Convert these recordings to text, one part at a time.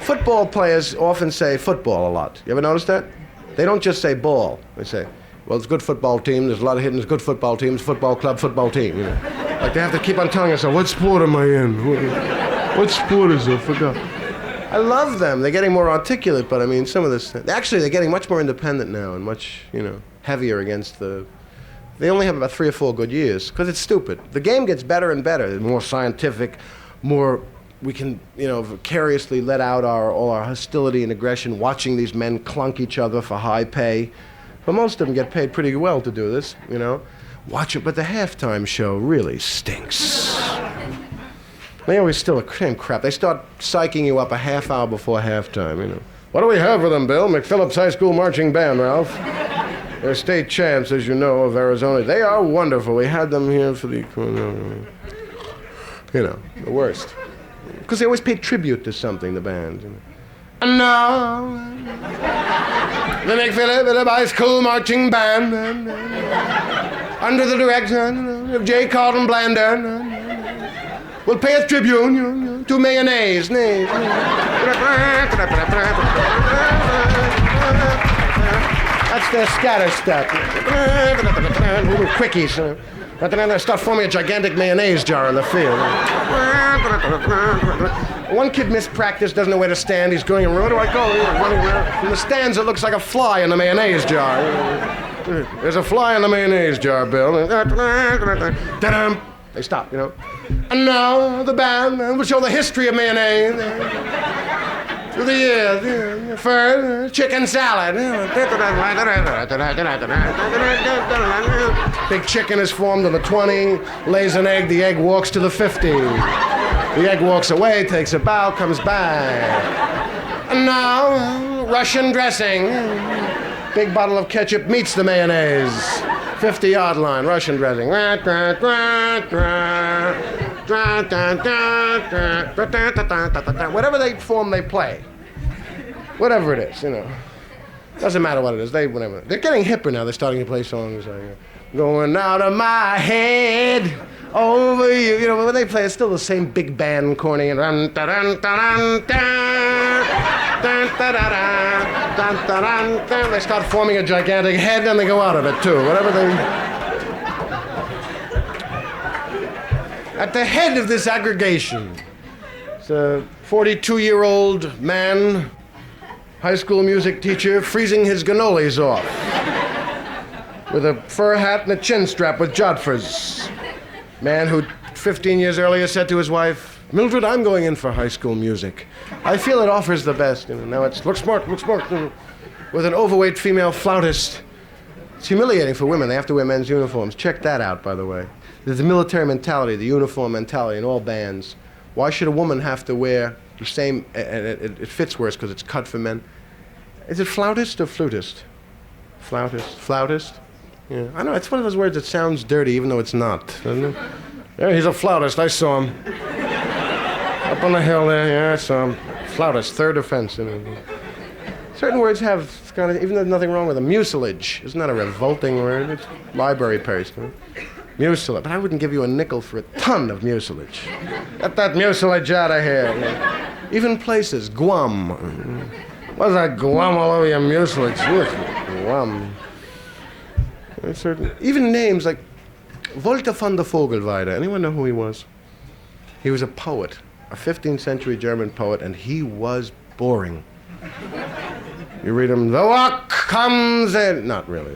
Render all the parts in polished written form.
Football players often say football a lot. You ever notice that? They don't just say ball. They say, well, it's a good football team. There's a lot of hidden good football teams, football club, football team. You know? Like they have to keep on telling us, what sport am I in? What sport is it? I forgot. I love them. They're getting more articulate, but I mean, some of this... Actually, they're getting much more independent now and much, heavier against the... They only have about 3 or 4 good years, because it's stupid. The game gets better and better. It's more scientific, more... We can, vicariously let out all our hostility and aggression watching these men clunk each other for high pay. But most of them get paid pretty well to do this, Watch it, but the halftime show really stinks. They always still a same crap. They start psyching you up a half hour before halftime, What do we have for them, Bill? McPhillips High School Marching Band, Ralph. They're state champs, as you know, of Arizona. They are wonderful. We had them here for the... the worst. Because they always pay tribute to something, the band. And now, the McPhillips High School Marching Band, under the direction of J. Carlton Blander, will pay its tribute to mayonnaise. That's their scatter step. Little quickies. They start forming a gigantic mayonnaise jar in the field. One kid missed practice, doesn't know where to stand. He's going, where do I go? From the stands, it looks like a fly in the mayonnaise jar. There's a fly in the mayonnaise jar, Bill. They stop, And now the band will show the history of mayonnaise. Through the years, first, chicken salad. Big chicken is formed on the 20, lays an egg, the egg walks to the 50. The egg walks away, takes a bow, comes back. And now, Russian dressing. Big bottle of ketchup meets the mayonnaise. 50-yard line, Russian dressing. Whatever form they play. Whatever it is, Doesn't matter what it is. Whatever. They're getting hipper now. They're starting to play songs like going out of my head over you. But when they play, it's still the same big band, corny, and they start forming a gigantic head, and they go out of it too. Whatever they. At the head of this aggregation, it's a 42-year-old man, high school music teacher, freezing his cannolis off with a fur hat and a chin strap with jodhpurs. Man who 15 years earlier said to his wife, Mildred, I'm going in for high school music. I feel it offers the best. Now it's look smart. With an overweight female flautist. It's humiliating for women. They have to wear men's uniforms. Check that out, by the way. There's the military mentality, the uniform mentality in all bands. Why should a woman have to wear the same, and it fits worse because it's cut for men. Is it flautist or flutist? Flautist? Yeah, I know, it's one of those words that sounds dirty even though it's not, doesn't it? Yeah, he's a flautist, I saw him. Up on the hill there, yeah, I saw him. Flautist, third offense. Certain words have kind of, even though there's nothing wrong with them, mucilage. Isn't that a revolting word? It's library paste. Mucilage. But I wouldn't give you a nickel for a ton of mucilage. Get that mucilage out of here. Even places, Guam. What's that Guam all over your mucilage? Guam. Even names like Walter von der Vogelweide. Anyone know who he was? He was a poet, a 15th century German poet, and he was boring. You read him, the walk comes in. Not really.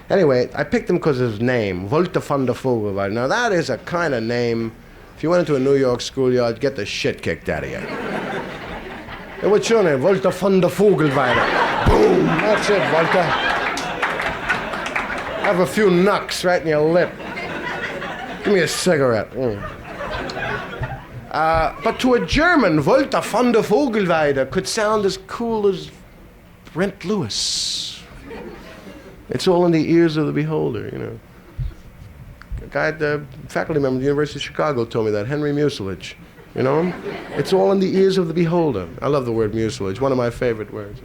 Anyway, I picked him because of his name, Walter von der Vogelweide. Now that is a kind of name, if you went into a New York schoolyard, you'd get the shit kicked out of you. Hey, what's your name? Walter von der Vogelweide. Boom, that's it, Walter. Have a few knucks right in your lip. Give me a cigarette. But to a German, Walter von der Vogelweide could sound as cool as Brent Lewis. It's all in the ears of the beholder, you know. A guy, the faculty member at the University of Chicago told me that, Henry Mucilage. You know him? It's all in the ears of the beholder. I love the word mucilage, one of my favorite words.